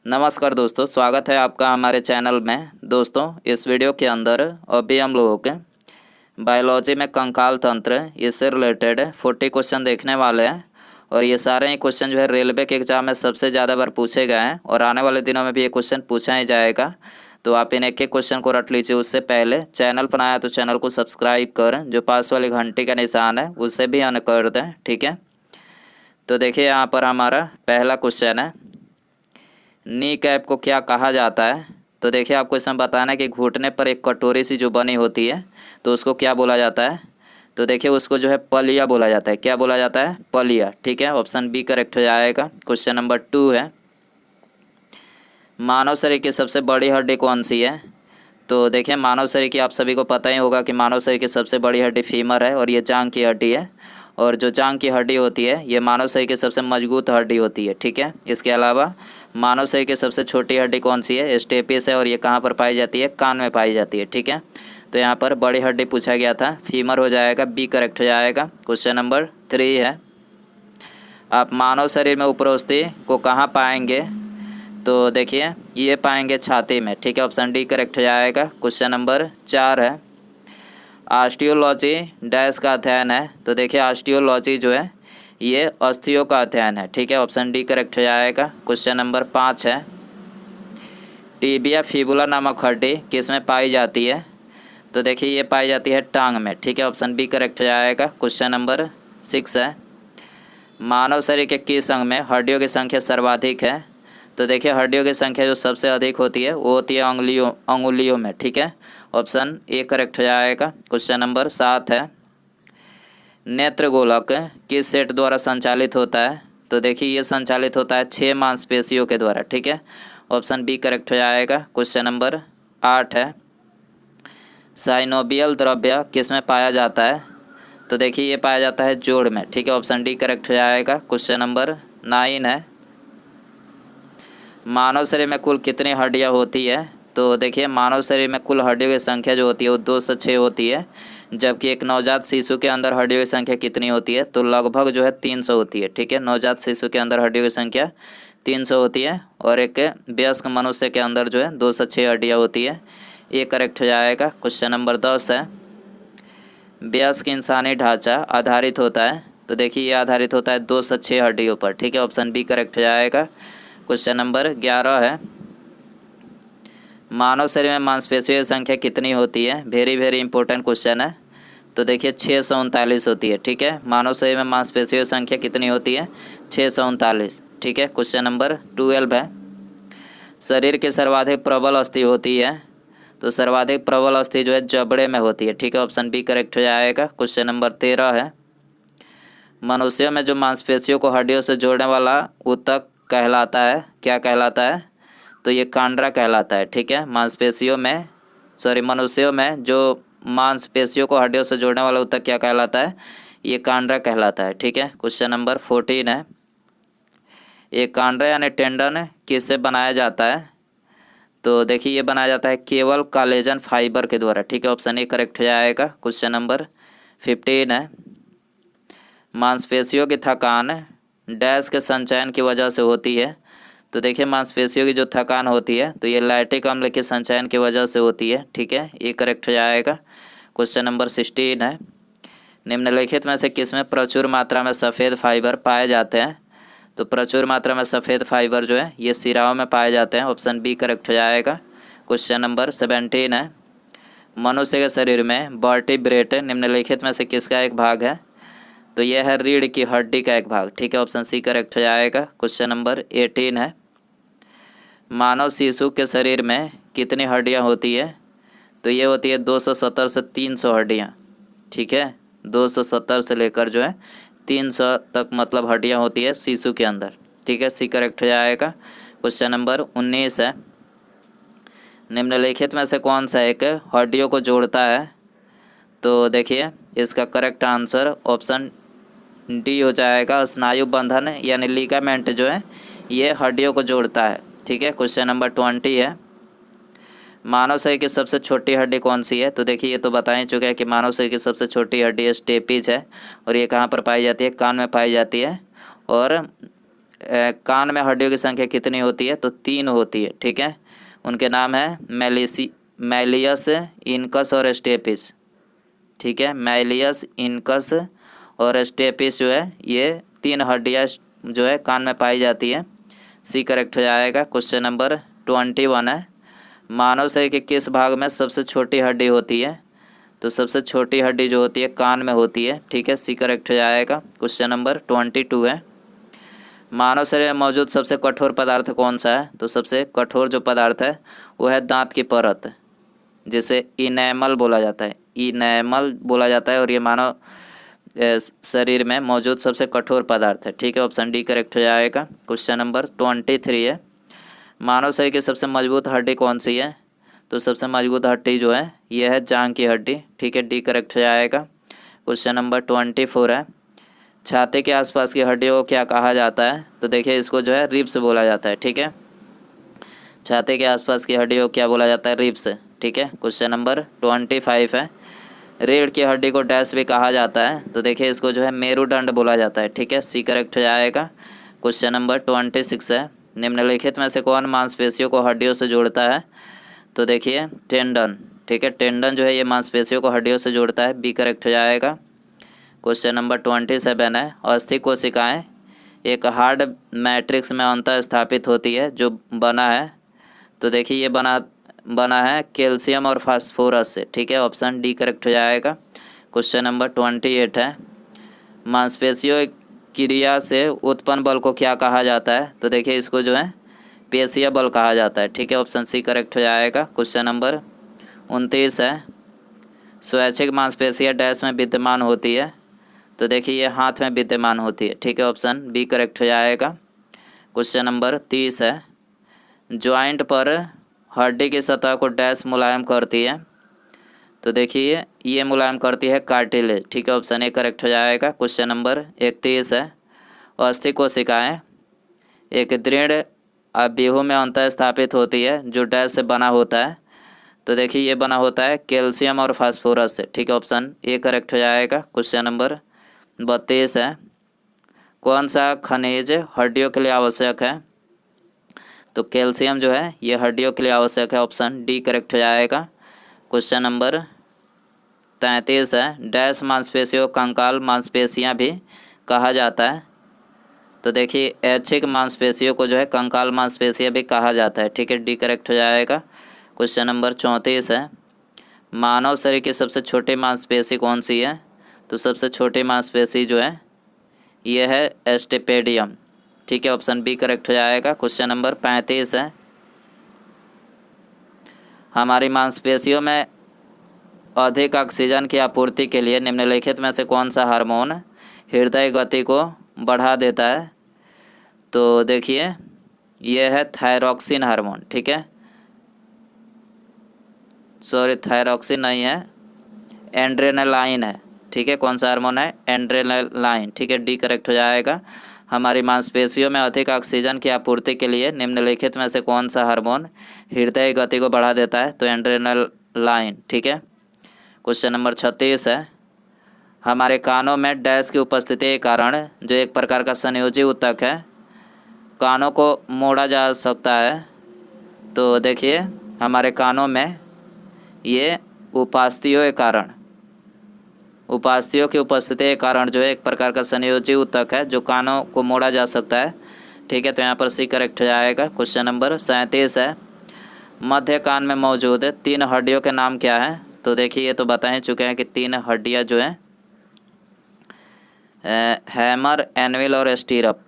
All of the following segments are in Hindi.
नमस्कार दोस्तों, स्वागत है आपका हमारे चैनल में। दोस्तों, इस वीडियो के अंदर अभी हम लोगों के बायोलॉजी में कंकाल तंत्र इससे रिलेटेड 40 क्वेश्चन देखने वाले हैं। और ये सारे ही क्वेश्चन जो है रेलवे के एग्ज़ाम में सबसे ज़्यादा बार पूछे गए हैं और आने वाले दिनों में भी ये क्वेश्चन पूछा ही जाएगा। तो आप इन एक एक क्वेश्चन को रट लीजिए। उससे पहले चैनल पर आया तो चैनल को सब्सक्राइब करें, जो पास वाली घंटी का निशान है उससे भी ऑन कर दें, ठीक है। तो देखिए यहाँ पर हमारा पहला क्वेश्चन है, नी कैप को क्या कहा जाता है। तो देखिए आपको इसमें बताना है कि घुटने पर एक कटोरी सी जो बनी होती है तो उसको क्या बोला जाता है। तो देखिए उसको जो है पलिया बोला जाता है। क्या बोला जाता है? पलिया, ठीक है। ऑप्शन बी करेक्ट हो जाएगा। क्वेश्चन नंबर 2 है, मानव शरीर की सबसे बड़ी हड्डी कौन सी है। तो देखिए मानव शरीर की आप सभी को पता ही होगा कि मानव शरीर की सबसे बड़ी हड्डी फीमर है और ये जांघ की हड्डी है। और जो जांघ की हड्डी होती है ये मानव शरीर की सबसे मजबूत हड्डी होती है, ठीक है। इसके अलावा मानव शरीर की सबसे छोटी हड्डी कौन सी है? स्टेपिस है और ये कहाँ पर पाई जाती है? कान में पाई जाती है, ठीक है। तो यहाँ पर बड़ी हड्डी पूछा गया था, फीमर हो जाएगा, बी करेक्ट हो जाएगा। क्वेश्चन नंबर 3 है, आप मानव शरीर में उपरोष्ठी को कहाँ पाएंगे। तो देखिए ये पाएंगे छाती में, ठीक है। ऑप्शन डी करेक्ट हो जाएगा। क्वेश्चन नंबर 4 है, ऑस्टियोलॉजी डैश का अध्ययन है। तो देखिए ऑस्टियोलॉजी जो है ये अस्थियों का अध्ययन है, ठीक है। ऑप्शन डी करेक्ट हो जाएगा। क्वेश्चन नंबर 5 है, टीबिया फिबुला नामक हड्डी किस में पाई जाती है। तो देखिए ये पाई जाती है टांग में, ठीक है। ऑप्शन बी करेक्ट हो जाएगा। क्वेश्चन नंबर 6 है, मानव शरीर के किस अंग में हड्डियों की संख्या सर्वाधिक है। तो देखिए हड्डियों की संख्या जो सबसे अधिक होती है वो होती है अंगुलियों में, ठीक है। ऑप्शन ए करेक्ट हो जाएगा। क्वेश्चन नंबर 7 है, नेत्र गोलक किस सेट द्वारा संचालित होता है। तो देखिए ये संचालित होता है 6 मांसपेशियों के द्वारा, ठीक है। ऑप्शन बी करेक्ट हो जाएगा। क्वेश्चन नंबर 8 है, साइनोबियल द्रव्य किस में पाया जाता है। तो देखिए ये पाया जाता है जोड़ में, ठीक है। ऑप्शन डी करेक्ट हो जाएगा। क्वेश्चन नंबर 9 है, मानव शरीर में कुल कितनी हड्डियां होती है। तो देखिए मानव शरीर में कुल हड्डियों की संख्या जो होती है वो 2 से 6 होती है, जबकि एक नवजात शिशु के अंदर हड्डियों की संख्या कितनी होती है। तो लगभग जो है 300 होती है, ठीक है। नवजात शिशु के अंदर हड्डियों की संख्या 300 होती है और एक वयस्क मनुष्य के अंदर जो है 2 से 6 हड्डियाँ होती है। ये करेक्ट हो जाएगा। क्वेश्चन नंबर 10 है, वयस्क इंसानी ढांचा आधारित होता है। तो देखिए ये आधारित होता है 2 से 6 हड्डियों पर, ठीक है। ऑप्शन बी करेक्ट हो जाएगा। क्वेश्चन नंबर 11 है, मानव शरीर में मांसपेशियों की संख्या कितनी होती है। वेरी इंपॉर्टेंट क्वेश्चन है। तो देखिए 639 होती है, ठीक है। मानव शरीर में मांसपेशियों की संख्या कितनी होती है? 639, ठीक है। क्वेश्चन नंबर 12 है, शरीर की सर्वाधिक प्रबल अस्थि होती है। तो सर्वाधिक प्रबल अस्थि जो है जबड़े में होती है, ठीक है। ऑप्शन बी करेक्ट हो जाएगा। क्वेश्चन नंबर 13 है, मनुष्यों में जो मांसपेशियों को हड्डियों से जोड़ने वाला ऊतक कहलाता है, क्या कहलाता है। तो ये कांड्रा कहलाता है, ठीक है। मनुष्यों में जो मांसपेशियों को हड्डियों से जोड़ने वाला ऊतक क्या कहलाता है? ये कांड्रा कहलाता है, ठीक है। क्वेश्चन नंबर 14 है, ये कांड्रा यानी टेंडन किससे बनाया जाता है। तो देखिए ये बनाया जाता है केवल कोलेजन फाइबर के द्वारा, ठीक है। ऑप्शन ए करेक्ट हो जाएगा। क्वेश्चन नंबर 15 है, मांसपेशियों की थकान डैश के संचयन की वजह से होती है। तो देखिए मांसपेशियों की जो थकान होती है तो ये लैक्टिक अम्ल के संचयन की वजह से होती है, ठीक है। ये करेक्ट हो जाएगा। क्वेश्चन नंबर 16 है, निम्नलिखित में से किसमें प्रचुर मात्रा में सफ़ेद फाइबर पाए जाते हैं। तो प्रचुर मात्रा में सफ़ेद फाइबर जो है ये सिराओं में पाए जाते हैं। ऑप्शन बी करेक्ट हो जाएगा। क्वेश्चन नंबर 17 है, मनुष्य के शरीर में वर्टिब्रेट निम्नलिखित में से किसका एक भाग है। तो यह है रीढ़ की हड्डी का एक भाग, ठीक है। ऑप्शन सी करेक्ट हो जाएगा। क्वेश्चन नंबर 18 है, मानव शिशु के शरीर में कितनी हड्डियां होती है। तो ये होती है 270 से 300 हड्डियां, ठीक है। 270 से लेकर जो है 300 तक मतलब हड्डियां होती है शिशु के अंदर, ठीक है। सी करेक्ट हो जाएगा। क्वेश्चन नंबर 19 है, निम्नलिखित में से कौन सा एक हड्डियों को जोड़ता है। तो देखिए इसका करेक्ट आंसर ऑप्शन डी हो जाएगा। स्नायु बंधन यानी लिगामेंट जो है ये हड्डियों को जोड़ता है, ठीक है। क्वेश्चन नंबर 20 है, मानव शरीर की सबसे छोटी हड्डी कौन सी है। तो देखिए ये तो बता ही चुका है कि मानव शरीर की सबसे छोटी हड्डी स्टेपिज है और ये कहाँ पर पाई जाती है? कान में पाई जाती है। और कान में हड्डियों की संख्या कितनी होती है? तो 3 होती है, ठीक है। उनके नाम है मैलियस, इनकस और स्टेपिस, ठीक है। मैलियस, इनकस और स्टेपिस जो है ये 3 हड्डियाँ जो है कान में पाई जाती है। सी करेक्ट हो जाएगा। क्वेश्चन नंबर 21 है, मानव शरीर के किस भाग में सबसे छोटी हड्डी होती है? तो सबसे छोटी हड्डी जो होती है कान में होती है, ठीक है। सी करेक्ट हो जाएगा। क्वेश्चन नंबर 22 है, मानव शरीर में मौजूद सबसे कठोर पदार्थ कौन सा है? तो सबसे कठोर जो पदार्थ है वो है दांत की परत, जिसे इनेमल बोला जाता है, इनेमल बोला जाता है। और ये मानव शरीर में मौजूद सबसे कठोर पदार्थ है, ठीक है। ऑप्शन डी करेक्ट हो जाएगा। क्वेश्चन नंबर 23 है, मानव शरीर की सबसे मजबूत हड्डी कौन सी है? तो सबसे मजबूत हड्डी जो है यह है जांघ की हड्डी, ठीक है। डी करेक्ट हो जाएगा। क्वेश्चन नंबर 24 है, छाती के आसपास की हड्डियों को क्या कहा जाता है? तो देखिए इसको जो है रिब्स बोला जाता है, ठीक है। छाती के आसपास की हड्डियों को क्या बोला जाता है? रिब्स, ठीक है। क्वेश्चन नंबर 25 है, रीढ़ की हड्डी को डैश भी कहा जाता है? तो देखिए इसको जो है मेरुदंड बोला जाता है, ठीक है। सी करेक्ट हो जाएगा। क्वेश्चन नंबर 26 है, निम्नलिखित में से कौन मांसपेशियों को हड्डियों से जोड़ता है? तो देखिए टेंडन, ठीक है। टेंडन जो है ये मांसपेशियों को हड्डियों से जोड़ता है। बी करेक्ट हो जाएगा। क्वेश्चन नंबर 27 है, अस्थि कोशिकाएं एक हार्ड मैट्रिक्स में अंतः स्थापित होती है जो बना है? तो देखिए ये बना है कैल्शियम और फास्फोरस से, ठीक है। ऑप्शन डी करेक्ट हो जाएगा। क्वेश्चन नंबर 28 है, मांसपेशियों क्रिया से उत्पन्न बल को क्या कहा जाता है? तो देखिए इसको जो है पेशीय बल कहा जाता है, ठीक है। ऑप्शन सी करेक्ट हो जाएगा। क्वेश्चन नंबर 29 है, स्वैच्छिक मांसपेशियाँ डैश में विद्यमान होती है? तो देखिए ये हाथ में विद्यमान होती है, ठीक है। ऑप्शन बी करेक्ट हो जाएगा। क्वेश्चन नंबर 30 है, जॉइंट पर हड्डी की सतह को डैश मुलायम करती है? तो देखिए ये मुलायम करती है कार्टिलेज, ठीक है। ऑप्शन ए करेक्ट हो जाएगा। क्वेश्चन नंबर 31 है, अस्थि कोशिकाएं एक दृढ़ व्यूह में अंतः स्थापित होती है जो डैश से बना होता है? तो देखिए ये बना होता है कैल्शियम और फास्फोरस से, ठीक है। ऑप्शन ए करेक्ट हो जाएगा। क्वेश्चन नंबर 32 है, कौन सा खनिज हड्डियों के लिए आवश्यक है? तो कैल्शियम जो है ये हड्डियों के लिए आवश्यक है। ऑप्शन डी करेक्ट हो जाएगा। क्वेश्चन नंबर 33 है, डैश मांसपेशियों कंकाल मांसपेशियां भी कहा जाता है? तो देखिए ऐच्छिक मांसपेशियों को जो है कंकाल मांसपेशियां भी कहा जाता है, ठीक है। डी करेक्ट हो जाएगा। क्वेश्चन नंबर 34 है, मानव शरीर की सबसे छोटी मांसपेशी कौन सी है? तो सबसे छोटी मांसपेशी जो है ये है एस्टिपेडियम, ठीक है। ऑप्शन बी करेक्ट हो जाएगा। क्वेश्चन नंबर 35 है, हमारी मांसपेशियों में अधिक ऑक्सीजन की आपूर्ति के लिए निम्नलिखित में से कौन सा हार्मोन हृदय गति को बढ़ा देता है? तो देखिए ये है थायरॉक्सिन हार्मोन, ठीक है। सॉरी थायरॉक्सिन नहीं है, एड्रेनालाइन है, ठीक है। कौन सा हार्मोन है? एड्रेनालाइन, ठीक है। डी करेक्ट हो जाएगा। हमारी मांसपेशियों में अधिक ऑक्सीजन की आपूर्ति के लिए निम्नलिखित में से कौन सा हार्मोन हृदय गति को बढ़ा देता है? तो एड्रेनालाइन, ठीक है। क्वेश्चन नंबर 36 है, हमारे कानों में डैश की उपस्थिति के कारण जो एक प्रकार का संयोजी ऊतक है कानों को मोड़ा जा सकता है? तो देखिए हमारे कानों में ये उपास्थियों की उपस्थिति के कारण जो है एक प्रकार का संयोजी ऊतक है जो कानों को मोड़ा जा सकता है, ठीक है। तो यहाँ पर सी करेक्ट हो जाएगा। क्वेश्चन नंबर 37 है, मध्य कान में मौजूद 3 हड्डियों के नाम क्या है? तो देखिए ये तो बता ही चुके हैं कि 3 हड्डियाँ जो हैं हैमर, एनविल और स्टीरप,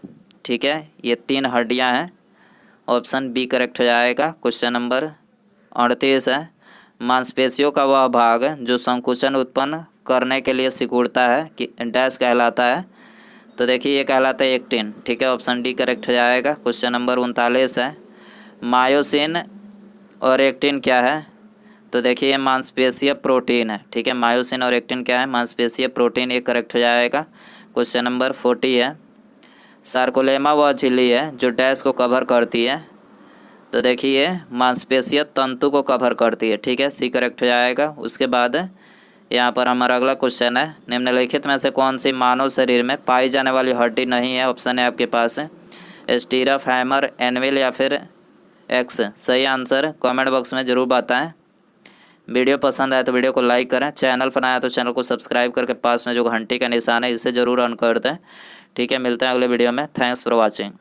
ठीक है। ये 3 हड्डियाँ हैं। ऑप्शन बी करेक्ट हो जाएगा। क्वेश्चन नंबर 38 है, मांसपेशियों का वह भाग जो संकुचन उत्पन्न करने के लिए सिकुड़ता है कि डैश कहलाता है? तो देखिए ये कहलाता है एक्टिन, ठीक है। ऑप्शन डी करेक्ट हो जाएगा। क्वेश्चन नंबर 39 है, मायोसिन और एक्टिन क्या है? तो देखिए ये मांसपेशीय प्रोटीन है, ठीक है। मायोसिन और एक्टिन क्या है? मांसपेशीय प्रोटीन, ये करेक्ट हो जाएगा। क्वेश्चन नंबर 40 है, सार्कोलेमा वह झिल्ली है जो डैश को कवर करती है? तो देखिए मांसपेशीय तंतु को कवर करती है, ठीक है। सी करेक्ट हो जाएगा। उसके बाद यहाँ पर हमारा अगला क्वेश्चन है, निम्नलिखित में से कौन सी मानव शरीर में पाई जाने वाली हड्डी नहीं है? ऑप्शन है आपके पास है स्टीराफैमर, एनविल या फिर एक्स? सही आंसर कमेंट बॉक्स में ज़रूर बताएं। वीडियो पसंद आए तो वीडियो को लाइक करें, चैनल पर आया तो चैनल को सब्सक्राइब करके पास में जो घंटी का निशान है इसे ज़रूर ऑन कर दें। ठीक है, मिलते हैं अगले वीडियो में। Thanks for watching.